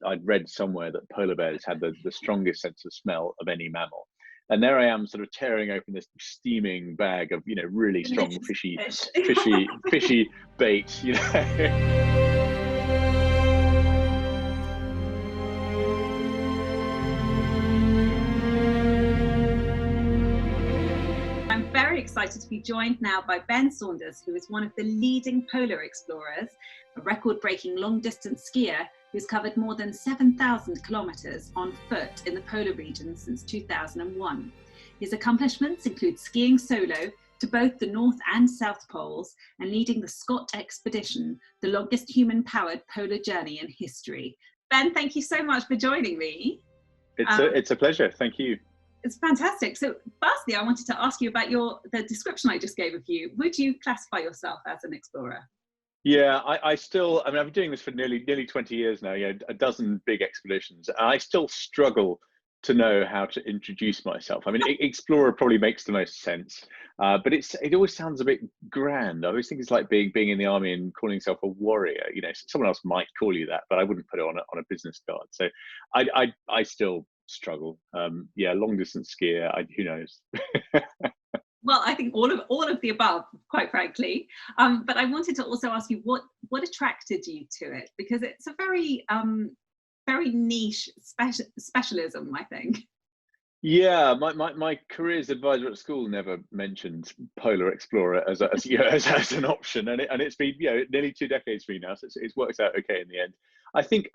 I'd read somewhere that polar bears had the strongest sense of smell of any mammal. And there I am, sort of tearing open this steaming bag of, really strong fishy bait, I'm very excited to be joined now by Ben Saunders, who is one of the leading polar explorers, a record-breaking long-distance skier who's covered more than 7,000 kilometres on foot in the polar region since 2001. His accomplishments include skiing solo to both the North and South Poles and leading the Scott expedition, the longest human-powered polar journey in history. Ben, thank you so much for joining me. It's a pleasure. Thank you. It's fantastic. So firstly, I wanted to ask you about the description I just gave of you. Would you classify yourself as an explorer? Yeah, I've been doing this for nearly 20 years now, a dozen big expeditions. And I still struggle to know how to introduce myself. I mean, explorer probably makes the most sense, but it always sounds a bit grand. I always think it's like being in the army and calling yourself a warrior. Someone else might call you that, but I wouldn't put it on a business card. So I still struggle. Long distance skier. Who knows? Well, I think all of the above, quite frankly. But I wanted to also ask you what attracted you to it, because it's a very niche specialism, I think. Yeah, my careers advisor at school never mentioned polar explorer as an option, and it's been nearly 2 decades for me now, so it's worked out okay in the end. I think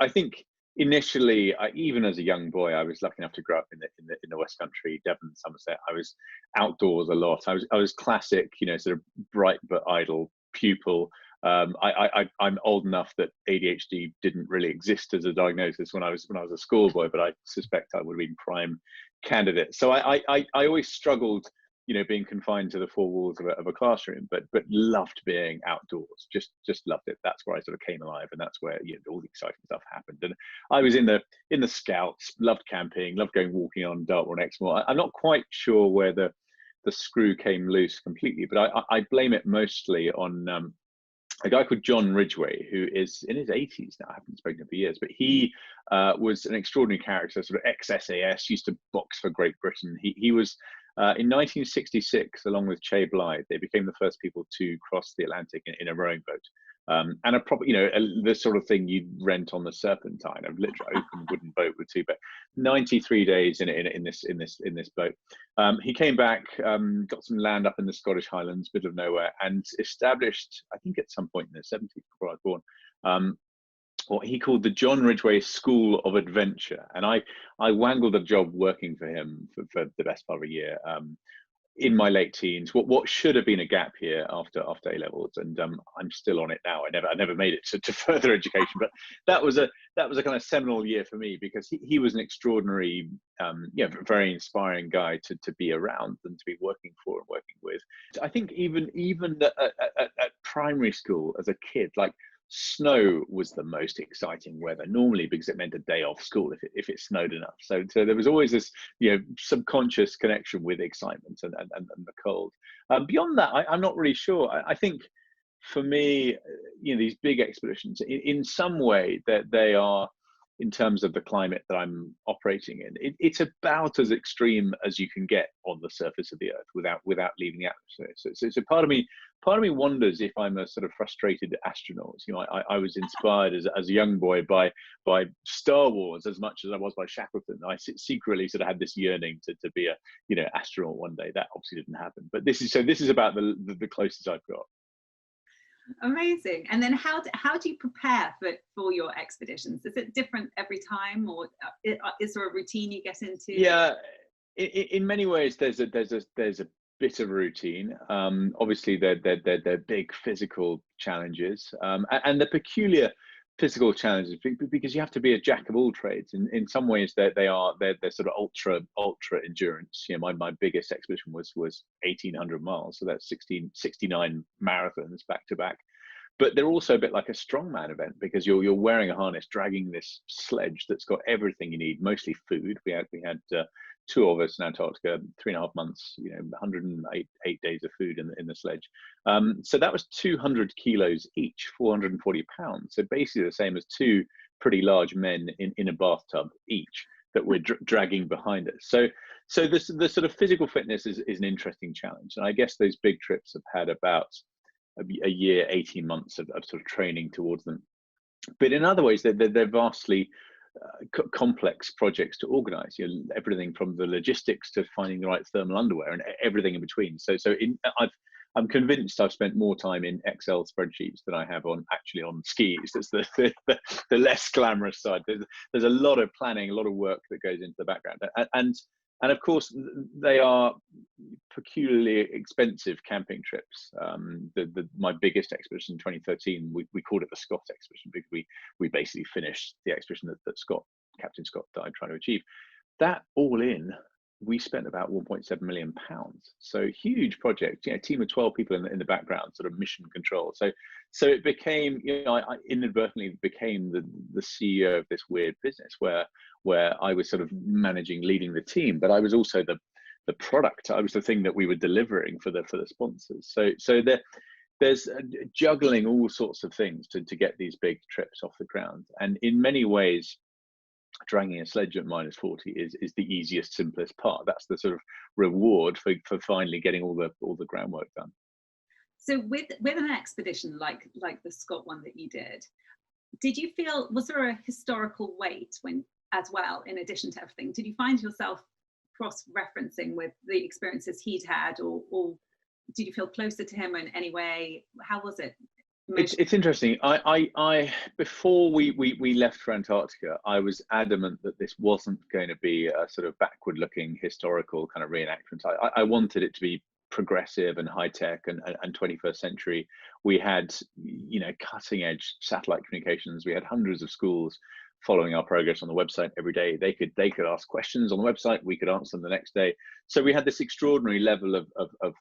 initially, even as a young boy, I was lucky enough to grow up in the West Country, Devon, Somerset. I was outdoors a lot. I was classic, sort of bright but idle pupil. I'm old enough that ADHD didn't really exist as a diagnosis when I was a schoolboy, but I suspect I would have been prime candidate. So I always struggled, being confined to the four walls of a classroom, but loved being outdoors. Just loved it. That's where I sort of came alive, and that's where all the exciting stuff happened. And I was in the Scouts, loved camping, loved going walking on Dartmoor and Exmoor. I'm not quite sure where the screw came loose completely, but I blame it mostly on a guy called John Ridgway, who is in his 80s now. I haven't spoken to him for years, but he was an extraordinary character, sort of ex-SAS, used to box for Great Britain. He was, in 1966, along with Che Blythe, they became the first people to cross the Atlantic in a rowing boat. And a proper, the sort of thing you'd rent on the Serpentine, a literally open wooden boat with 2 beds. 93 days in this boat. He came back, got some land up in the Scottish Highlands, middle of nowhere, and established, I think at some point in the 70s before I was born, what he called the John Ridgway School of Adventure. And I wangled a job working for him for the best part of a year. In my late teens, what should have been a gap year after A levels, and I'm still on it now. I never made it to further education, but that was a kind of seminal year for me, because he was an extraordinary, very inspiring guy to be around and to be working for and working with. I think even at primary school as a kid, like, snow was the most exciting weather normally, because it meant a day off school if it snowed enough. So there was always this subconscious connection with excitement and the cold. Beyond that, I'm not really sure. I think for me, these big expeditions, in some way, that they are, in terms of the climate that I'm operating in, it's about as extreme as you can get on the surface of the Earth without leaving the atmosphere. So part of me wonders if I'm a sort of frustrated astronaut. I was inspired as a young boy by Star Wars as much as I was by Shackleton. I secretly sort of had this yearning to be a astronaut one day. That obviously didn't happen, but this is about the closest I've got. Amazing. And then how do you prepare for your expeditions? Is it different every time, or is there a routine you get into? Yeah, in many ways there's a bit of a routine. Obviously they're big physical challenges, and the peculiar physical challenges, because you have to be a jack of all trades. In some ways they're sort of ultra endurance. My biggest expedition was 1,800 miles, so that's 69 marathons back to back. But they're also a bit like a strongman event, because you're wearing a harness, dragging this sledge that's got everything you need, mostly food. We had 2 of us in Antarctica, 3.5 months, 108 days of food in the sledge. So that was 200 kilos each, 440 pounds. So basically the same as 2 pretty large men in a bathtub each that we're dragging behind us. So this, the sort of physical fitness is an interesting challenge. And I guess those big trips have had about a year, 18 months of sort of training towards them. But in other ways, they're vastly complex projects to organize. You know, everything from the logistics to finding the right thermal underwear and everything in between. I'm convinced I've spent more time in Excel spreadsheets than I have on skis. That's the less glamorous side. There's a lot of planning, a lot of work that goes into the background, and of course they are peculiarly expensive camping trips. My biggest expedition in 2013, we called it the Scott expedition because we basically finished the expedition that Captain Scott died trying to achieve. That all in, we spent about 1.7 million pounds. So huge project, you know, a team of 12 people in the background, sort of mission control. So it became, you know, I inadvertently became the CEO of this weird business where I was sort of leading the team, but I was also the product. I was the thing that we were delivering for the sponsors. So there's juggling all sorts of things to get these big trips off the ground. And in many ways, dragging a sledge at -40 is the easiest, simplest part. That's the sort of reward for finally getting all the groundwork done. So with an expedition like the Scott one that you did you feel, was there a historical weight when, as well, in addition to everything? Did you find yourself cross-referencing with the experiences he'd had, or did you feel closer to him in any way? How was it? It's interesting. I before we left for Antarctica, I was adamant that this wasn't going to be a sort of backward-looking historical kind of reenactment. I wanted it to be progressive and high tech and 21st century. We had, you know, cutting-edge satellite communications. We had hundreds of schools following our progress on the website every day. They could ask questions on the website. We could answer them the next day. So we had this extraordinary level of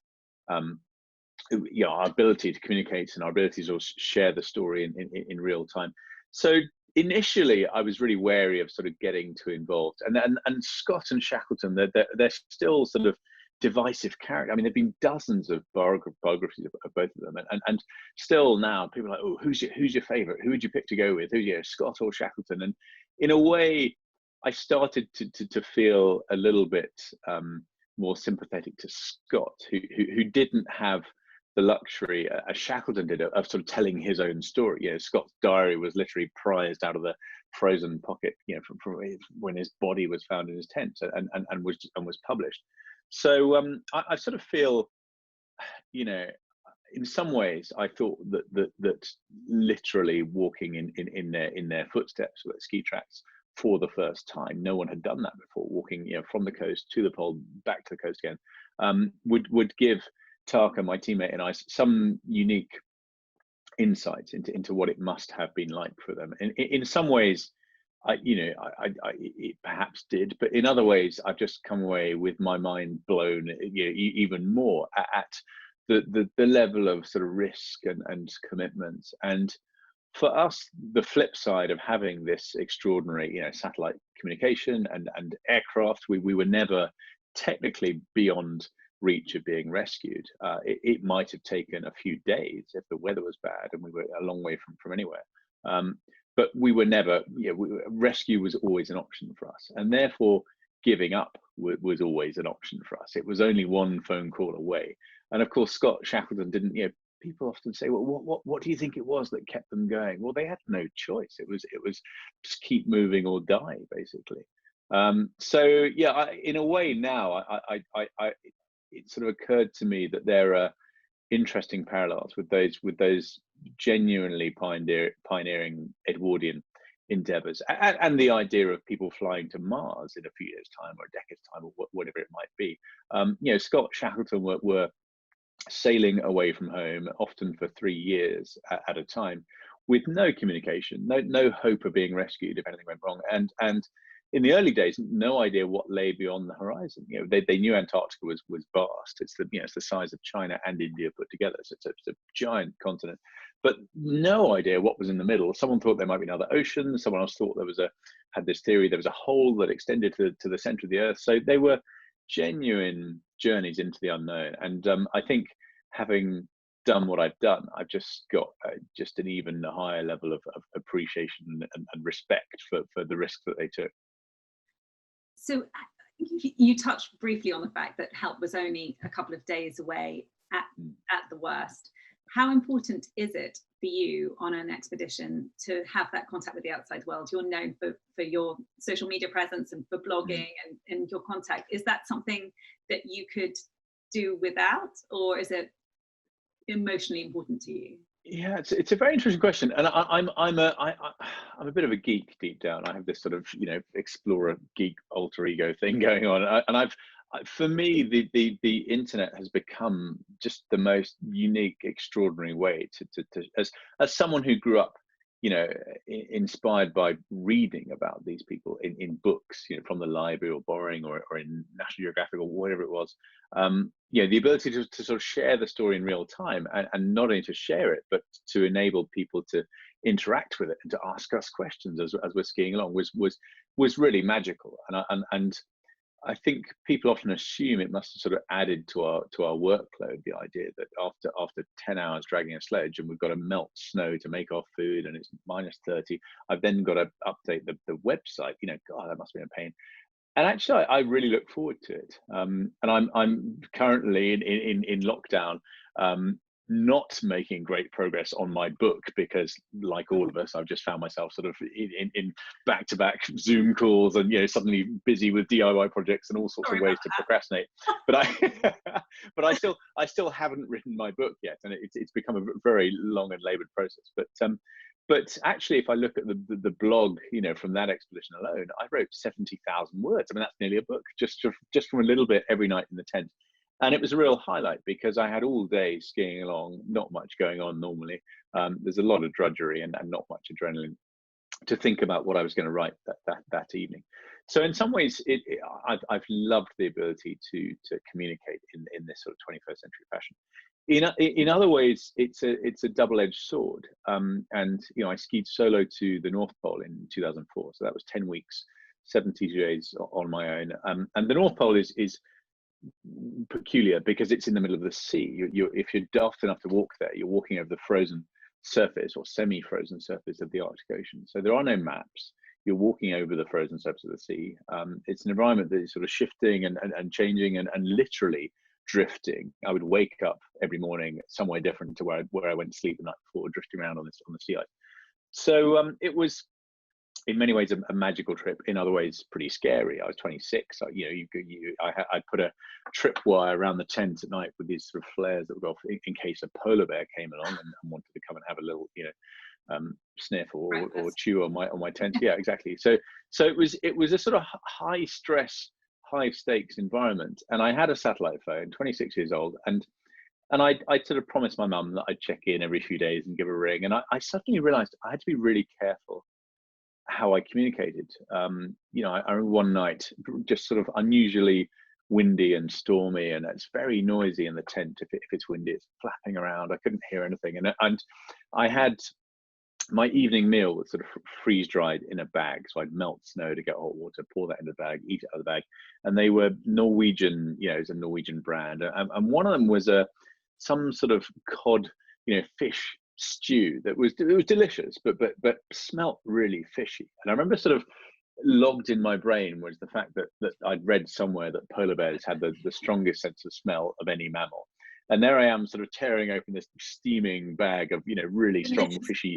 you know, our ability to communicate and our ability to share the story in real time. So initially, I was really wary of sort of getting too involved. And Scott and Shackleton, they're still sort of divisive character. I mean, there've been dozens of biographies of both of them, and still now people are like, oh, who's your favorite? Who would you pick to go with? Who, you know, Scott or Shackleton? And in a way, I started to feel a little bit more sympathetic to Scott, who didn't have the luxury, as Shackleton did, of sort of telling his own story. You know, Scott's diary was literally prized out of the frozen pocket, you know, from when his body was found in his tent and was published. So I sort of feel, you know, in some ways, I thought that literally walking in their footsteps with ski tracks for the first time, no one had done that before. Walking, you know, from the coast to the pole, back to the coast again, would give Taka, my teammate, and I some unique insights into what it must have been like for them. And in some ways, it perhaps did, but in other ways, I've just come away with my mind blown, you know, even more at the level of sort of risk and commitment. And for us, the flip side of having this extraordinary, you know, satellite communication and aircraft, we were never technically beyond reach of being rescued. It might have taken a few days if the weather was bad and we were a long way from anywhere. But we were never, you know, rescue was always an option for us, and therefore giving up was always an option for us. It was only one phone call away. And of course, Scott Shackleton didn't, you know, people often say, well, what do you think it was that kept them going? Well, they had no choice. It was just keep moving or die, basically. So yeah, in a way now, it sort of occurred to me that there are interesting parallels with those genuinely pioneering Edwardian endeavors, and the idea of people flying to Mars in a few years' time or a decade's time or whatever it might be. You know, Scott Shackleton were sailing away from home, often for 3 years at a time, with no communication, no hope of being rescued if anything went wrong, and in the early days, no idea what lay beyond the horizon. You know, they knew Antarctica was vast. It's it's the size of China and India put together. So it's a giant continent, but no idea what was in the middle. Someone thought there might be another ocean. Someone else thought had this theory there was a hole that extended to the center of the Earth. So they were genuine journeys into the unknown. And I think having done what I've done, I've just got just an even higher level of appreciation and respect for the risk that they took. So you touched briefly on the fact that help was only a couple of days away at the worst. How important is it for you on an expedition to have that contact with the outside world? You're known for your social media presence and for blogging and your contact. Is that something that you could do without, or is it emotionally important to you? Yeah, it's a very interesting question, and I'm a bit of a geek deep down. I have this sort of explorer geek alter ego thing going on, and for me the internet has become just the most unique, extraordinary way to as someone who grew up inspired by reading about these people in books, from the library or borrowing or in National Geographic or whatever it was. The ability to sort of share the story in real time, and not only to share it, but to enable people to interact with it and to ask us questions as we're skiing along was really magical. And I think people often assume it must have sort of added to our workload, the idea that after 10 hours dragging a sledge and we've got to melt snow to make our food and it's -30, I've then got to update the website. God, that must have been a pain. And actually, I really look forward to it. And I'm currently in lockdown, not making great progress on my book because, like all of us, I've just found myself sort of in back-to-back Zoom calls and suddenly busy with DIY projects and all sorts of ways to procrastinate. But I still haven't written my book yet, and it's become a very long and laboured process. But actually, if I look at the blog, from that expedition alone, I wrote 70,000 words. I mean, that's nearly a book, just from a little bit every night in the tent. And it was a real highlight because I had all day skiing along, not much going on normally. There's a lot of drudgery and not much adrenaline to think about what I was going to write that evening. So in some ways, I've loved the ability to communicate in this sort of 21st century fashion. In other ways, it's a double-edged sword. And I skied solo to the North Pole in 2004, so that was 10 weeks, 70 days on my own. And the North Pole is peculiar because it's in the middle of the sea. If you're daft enough to walk there, you're walking over the frozen surface or semi-frozen surface of the Arctic Ocean. So there are no maps. You're walking over the frozen surface of the sea. It's an environment that is sort of shifting and changing and literally drifting. I would wake up every morning somewhere different to where I went to sleep the night before, drifting around on the sea ice. So it was in many ways a magical trip. In other ways, pretty scary. I was 26. So, I put a tripwire around the tent at night with these sort of flares that would go off in case a polar bear came along and wanted to come and have a little, sniff or chew on my tent. Yeah, exactly. So it was a sort of high stress, high stakes environment. And I had a satellite phone, 26 years old, and I sort of promised my mum that I'd check in every few days and give her a ring. And I suddenly realized I had to be really careful how I communicated. I remember one night, just sort of unusually windy and stormy, and it's very noisy in the tent. If it's windy, it's flapping around. I couldn't hear anything, and I had my evening meal was sort of freeze dried in a bag. So I'd melt snow to get hot water, pour that in the bag, eat it out of the bag, and they were Norwegian. It's a Norwegian brand, and one of them was some sort of cod, fish stew that was delicious, but smelt really fishy. And I remember sort of logged in my brain was the fact that I'd read somewhere that polar bears had the strongest sense of smell of any mammal. And there I am, sort of tearing open this steaming bag of really strong fishy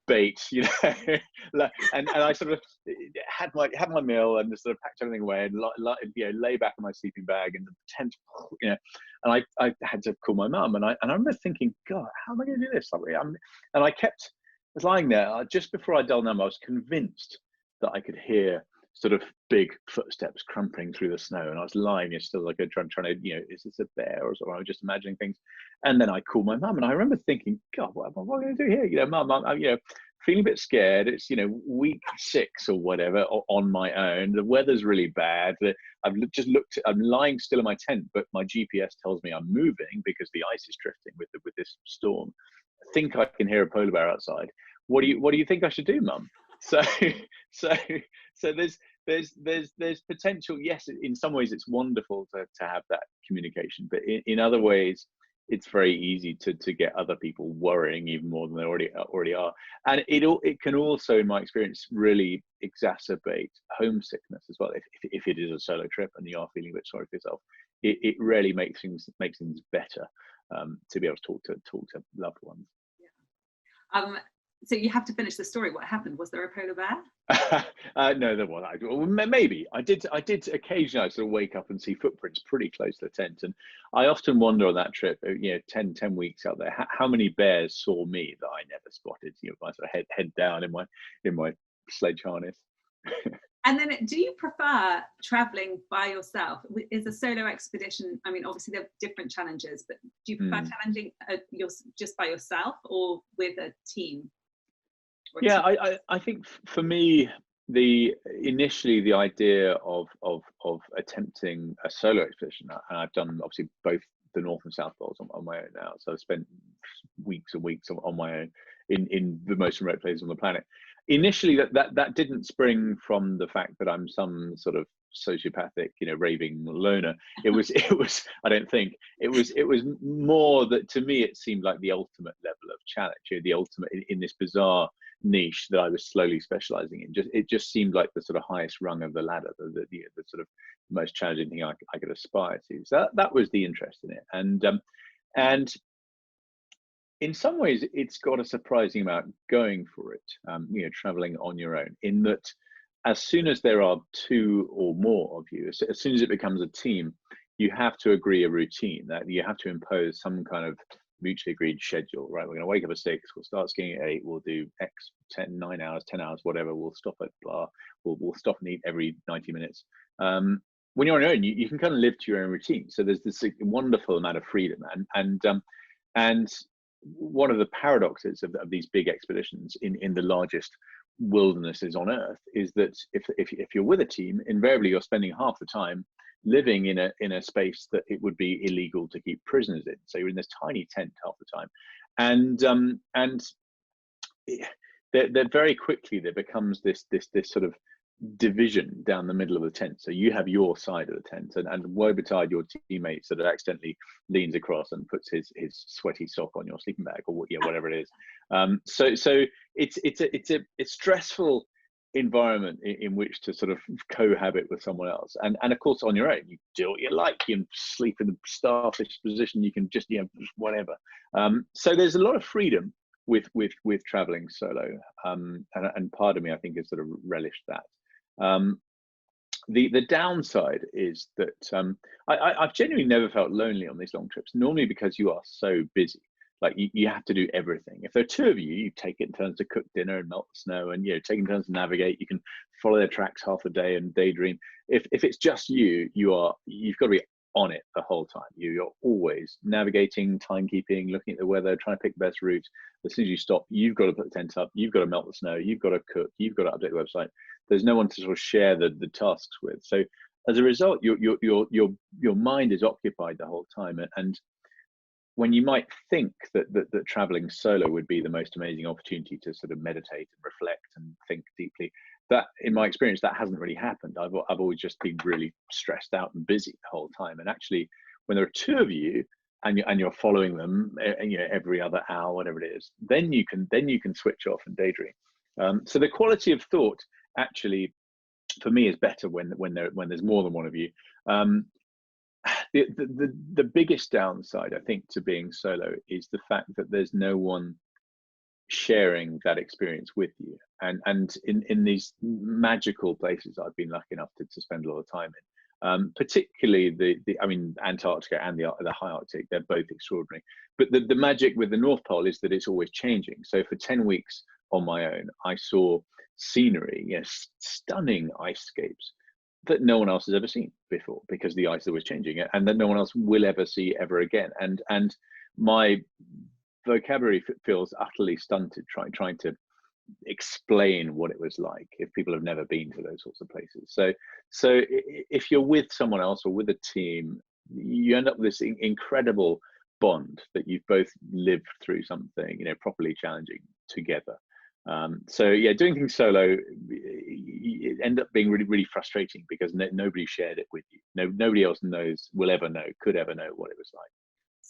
bait, and I sort of had my meal and just sort of packed everything away and lay back in my sleeping bag in the tent, and I had to call my mum, and I remember thinking, God, how am I going to do this? And I was lying there just before I dull numb. I was convinced that I could hear sort of big footsteps crumpling through the snow, and I was lying still, like trying to, is this a bear or something? I was just imagining things. And then I called my mum, and I remember thinking, God, what am I going to do here? Mum, I'm feeling a bit scared. It's week 6 or whatever on my own. The weather's really bad. I've just looked. I'm lying still in my tent, but my GPS tells me I'm moving because the ice is drifting with this storm. I think I can hear a polar bear outside. What do you think I should do, Mum? So there's potential. Yes, in some ways it's wonderful to have that communication, but in other ways it's very easy to get other people worrying even more than they already are. And it can also, in my experience, really exacerbate homesickness as well. If it is a solo trip and you are feeling a bit sorry for yourself, it really makes things better, to be able to talk to loved ones. Yeah. So you have to finish the story. What happened? Was there a polar bear? No, there wasn't. Well, maybe I did occasionally sort of wake up and see footprints pretty close to the tent, and I often wonder on that trip, 10 weeks out there, how many bears saw me that I never spotted, my sort of head down in my sledge harness. And then, do you prefer traveling by yourself? Is a solo expedition, I mean, obviously there are different challenges, but do you prefer challenging just by yourself or with a team? Yeah, I think for me, initially the idea of attempting a solo expedition, and I've done obviously both the North and South Poles on my own now, so I've spent weeks and weeks on my own in the most remote places on the planet. Initially, that didn't spring from the fact that I'm some sort of sociopathic, raving loner. It was I don't think it was more that, to me, it seemed like the ultimate level of challenge, the ultimate in this bizarre niche that I was slowly specializing in. It just seemed like the sort of highest rung of the ladder, the sort of most challenging thing I could aspire to. So that was the interest in it, and in some ways it's got a surprising amount going for it. Traveling on your own, in that as soon as there are two or more of you, as soon as it becomes a team, you have to agree a routine, that you have to impose some kind of mutually agreed schedule, right? We're going to wake up at 6, we'll start skiing at 8, we'll do X 9 hours, 10 hours, whatever, we'll stop at blah, we'll stop and eat every 90 minutes. When you're on your own, you can kind of live to your own routine. So there's this wonderful amount of freedom. And one of the paradoxes of these big expeditions in the largest wildernesses on Earth is that if you're with a team, invariably you're spending half the time living in a space that it would be illegal to keep prisoners in. So you're in this tiny tent half the time, and very quickly there becomes this sort of division down the middle of the tent. So you have your side of the tent, and woe betide your teammate sort of accidentally leans across and puts his sweaty sock on your sleeping bag, or whatever it is. So it's a stressful environment in which to sort of cohabit with someone else, and of course on your own you do what you like. You can sleep in the starfish position, you can just whatever. So there's a lot of freedom with traveling solo, and part of me, I think, has sort of relished that. The downside is that I've genuinely never felt lonely on these long trips, normally because you are so busy. Like you have to do everything. If there are two of you, you take it in turns to cook dinner and melt the snow, and take in turns to navigate. You can follow their tracks half the day and daydream. If it's just you've got to be on it the whole time. You're always navigating, timekeeping, looking at the weather, trying to pick the best route. As soon as you stop, you've got to put the tent up, you've got to melt the snow, you've got to cook, you've got to update the website. There's no one to sort of share the tasks with. So as a result, your mind is occupied the whole time. And when you might think that traveling solo would be the most amazing opportunity to sort of meditate and reflect and think deeply, that, in my experience, that hasn't really happened. I've always just been really stressed out and busy the whole time. And actually, when there are two of you and you're following them, every other hour, whatever it is, then you can switch off and daydream. So the quality of thought, actually, for me, is better when there's more than one of you. The biggest downside, I think, to being solo is the fact that there's no one sharing that experience with you. And in these magical places I've been lucky enough to spend a lot of time in, particularly Antarctica and the high Arctic, they're both extraordinary. But the magic with the North Pole is that it's always changing. So for 10 weeks on my own, I saw scenery, stunning icescapes that no one else has ever seen before, because the ice is always changing, and that no one else will ever see ever again. And my vocabulary feels utterly stunted trying to explain what it was like if people have never been to those sorts of places. So if you're with someone else or with a team, you end up with this incredible bond that you've both lived through something properly challenging together. Doing things solo, it end up being really, really frustrating because nobody shared it with you. Nobody else could ever know what it was like.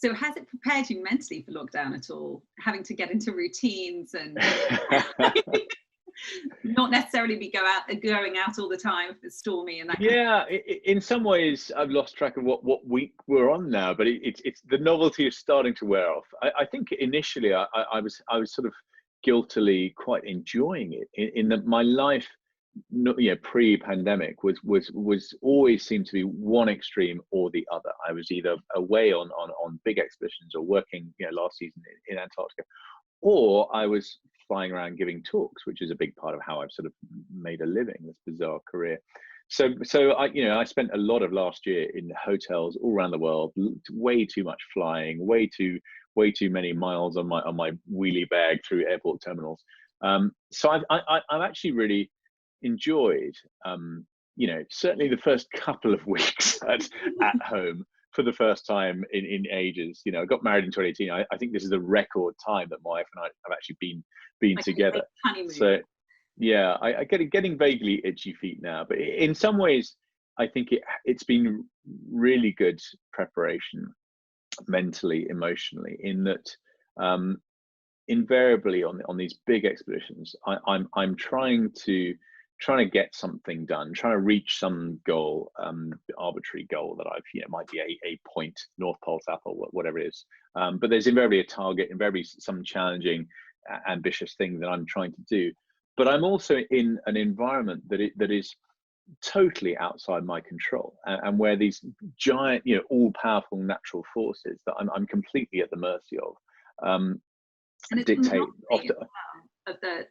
So has it prepared you mentally for lockdown at all? Having to get into routines and not necessarily be going out all the time if it's stormy and that kind of. Yeah, in some ways, I've lost track of what week we're on now, but it's the novelty is starting to wear off. I think initially I was sort of guiltily quite enjoying it in that my life, pre-pandemic was always seemed to be one extreme or the other. I was either away on big expeditions or working, last season in Antarctica, or I was flying around giving talks, which is a big part of how I've sort of made a living, this bizarre career. So I spent a lot of last year in hotels all around the world, way too much flying, way too many miles on my wheelie bag through airport terminals. So I've actually really enjoyed, certainly the first couple of weeks at home for the first time in ages. I got married in 2018. I think this is a record time that my wife and I have actually been Like together. So yeah, I getting vaguely itchy feet now, but in some ways I think it's been really good preparation, mentally, emotionally, in that invariably on these big expeditions I'm trying to get something done, trying to reach some goal, arbitrary goal that might be a point, North Pole, South Pole, whatever it is. But there's invariably a target, invariably some challenging, ambitious thing that I'm trying to do. But I'm also in an environment that is totally outside my control, and where these giant, all-powerful natural forces that I'm completely at the mercy of, and it's dictate often. Of the,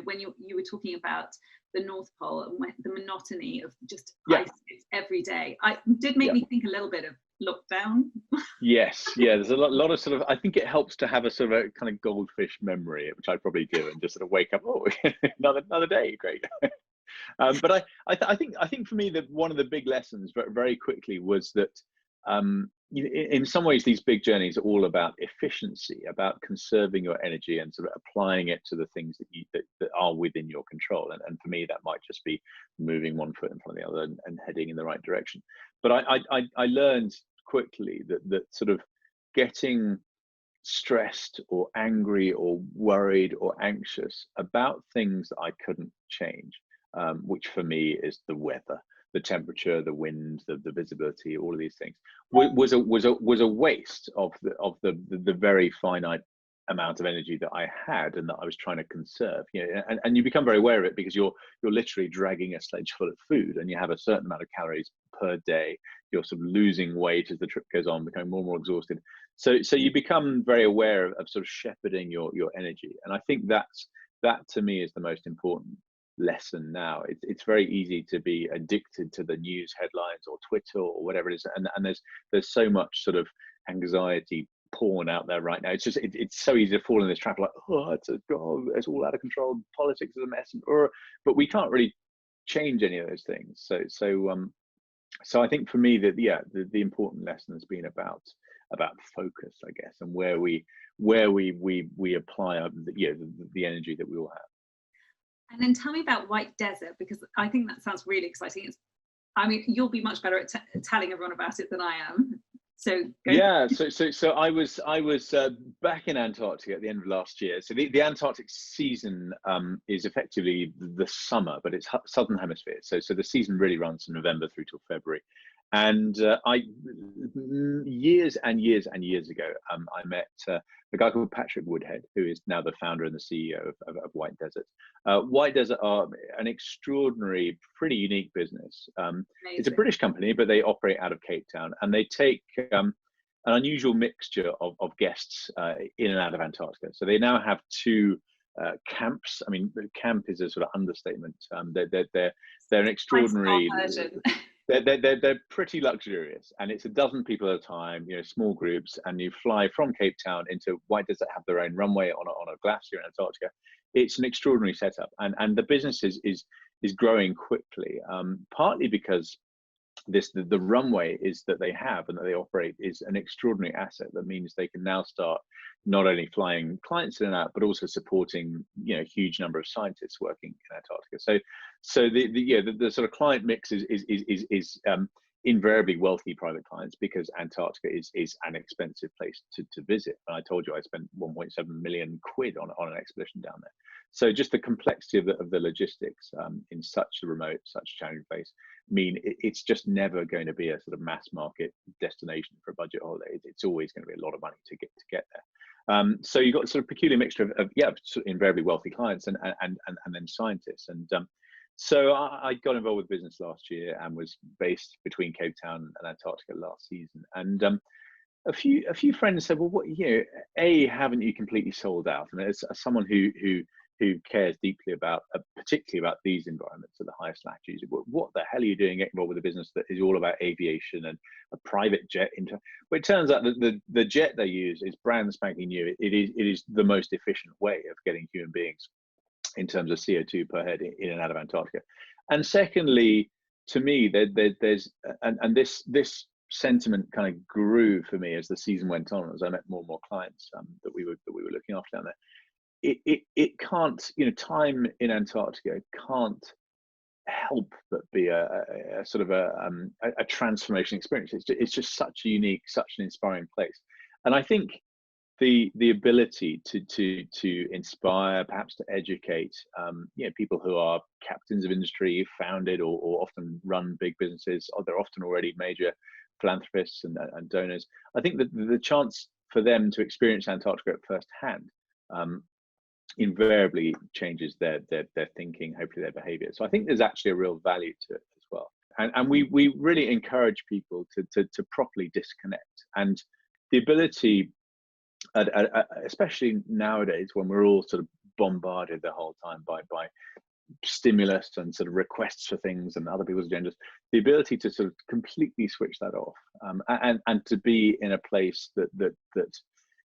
when you were talking about the North Pole and the monotony of just ice every day, I did make me think a little bit of lockdown. Yes, yeah, there's a lot of sort of, I think it helps to have a sort of a kind of goldfish memory, which I probably do, and just sort of wake up, oh, another day, great. But I think for me that one of the big lessons very quickly was that in some ways these big journeys are all about efficiency, about conserving your energy and sort of applying it to the things that are within your control. And for me that might just be moving one foot in front of the other and heading in the right direction. But I learned quickly that sort of getting stressed or angry or worried or anxious about things that I couldn't change, which for me is the weather, the temperature, the wind, the visibility, all of these things, was a waste of the very finite amount of energy that I had and that I was trying to conserve. And you become very aware of it because you're literally dragging a sledge full of food, and you have a certain amount of calories per day. You're sort of losing weight as the trip goes on, becoming more and more exhausted. So you become very aware of sort of shepherding your energy. And I think that to me is the most important lesson now. It's very easy to be addicted to the news headlines or Twitter or whatever it is, and there's so much sort of anxiety porn out there right now. It's just it's so easy to fall in this trap, like, oh, it's all out of control, politics is a mess, but we can't really change any of those things. So I think for me that the important lesson has been about focus, I guess, and where we apply the energy that we all have. And then tell me about White Desert, because I think that sounds really exciting. You'll be much better at telling everyone about it than I am. So so I was back in Antarctica at the end of last year. So the Antarctic season is effectively the summer, but it's southern hemisphere. So the season really runs from November through till February. And years and years and years ago, I met a guy called Patrick Woodhead, who is now the founder and the CEO of White Desert. White Desert are an extraordinary, pretty unique business. It's a British company, but they operate out of Cape Town, and they take an unusual mixture of guests in and out of Antarctica. So they now have two camps. I mean, camp is a sort of understatement. They're an extraordinary. They're pretty luxurious, and it's a dozen people at a time, small groups, and you fly from Cape Town into White Desert, have their own runway on a glacier in Antarctica. It's an extraordinary setup, and the business is growing quickly, partly because the runway is that they have and that they operate is an extraordinary asset that means they can now start not only flying clients in and out, but also supporting a huge number of scientists working in Antarctica. So the sort of client mix is invariably wealthy private clients, because Antarctica is an expensive place to visit. And I told you I spent 1.7 million quid on an expedition down there. So just the complexity of the logistics in such a remote, such a challenging place mean it's just never going to be a sort of mass market destination for a budget holiday. It's always going to be a lot of money to get there. So you've got sort of peculiar mixture of sort of invariably wealthy clients and then scientists. And so I got involved with business last year and was based between Cape Town and Antarctica last season. And a few friends said, well, what, haven't you completely sold out? And as someone who cares deeply about, particularly about these environments at the highest latitudes, what the hell are you doing getting involved with a business that is all about aviation and a private jet? Well, it turns out that the jet they use is brand spanking new. It is the most efficient way of getting human beings in terms of CO2 per head in and out of Antarctica. And secondly, to me, there's this sentiment kind of grew for me as the season went on, as I met more and more clients that we were looking after down there. It can't, time in Antarctica can't help but be a sort of a transformation experience. It's just such a unique, such an inspiring place. And I think the ability to inspire, perhaps to educate, people who are captains of industry, founded or often run big businesses, or they're often already major philanthropists and donors. I think that the chance for them to experience Antarctica at first hand invariably changes their thinking, hopefully their behavior. So I think there's actually a real value to it as well. And we really encourage people to properly disconnect, and the ability, especially nowadays when we're all sort of bombarded the whole time by stimulus and sort of requests for things and other people's agendas, the ability to sort of completely switch that off and to be in a place that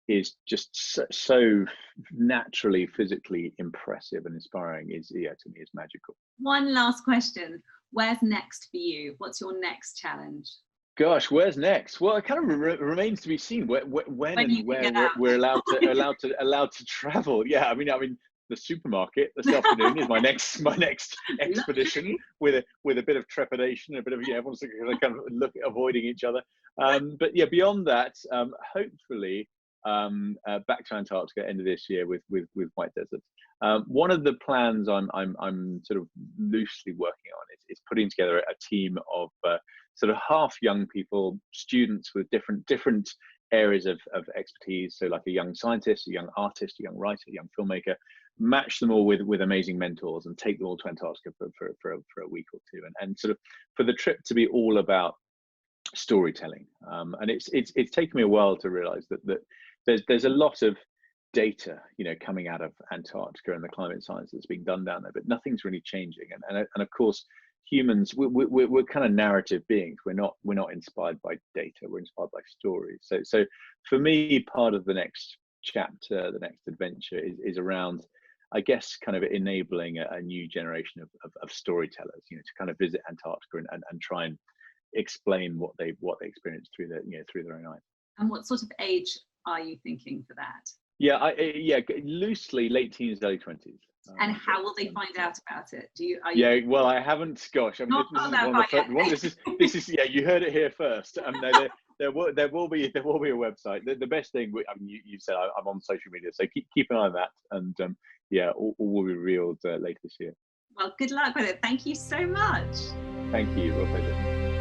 is just so naturally physically impressive and inspiring is, to me, is magical. One last question: where's next for you? What's your next challenge? Gosh, where's next? Well, it kind of remains to be seen when and where we're allowed to travel. Yeah, I mean, the supermarket this afternoon is my next expedition with a bit of trepidation, a bit of everyone's kind of avoiding each other. But yeah, beyond that, hopefully back to Antarctica end of this year with White Desert. One of the plans I'm sort of loosely working on is putting together a team of sort of half young people, students with different areas of expertise. So like a young scientist, a young artist, a young writer, a young filmmaker, match them all with amazing mentors and take them all to Antarctica for a week or two, and sort of for the trip to be all about storytelling. And it's taken me a while to realize that there's a lot of data, coming out of Antarctica and the climate science that's being done down there, but nothing's really changing. And of course, humans, we're kind of narrative beings. We're not inspired by data. We're inspired by stories. So for me, part of the next chapter, the next adventure is around, I guess, kind of enabling a new generation of storytellers, to kind of visit Antarctica and try and explain what they experienced through their own eyes. And what sort of age are you thinking for that? Yeah, loosely late teens, early 20s. And how will they find out about it? Well, I haven't. Gosh, I mean, this is yeah. You heard it here first. There will be a website. The best thing, I mean, you said I'm on social media, so keep an eye on that, and all will be revealed later this year. Well, good luck with it. Thank you so much. Thank you. Real pleasure.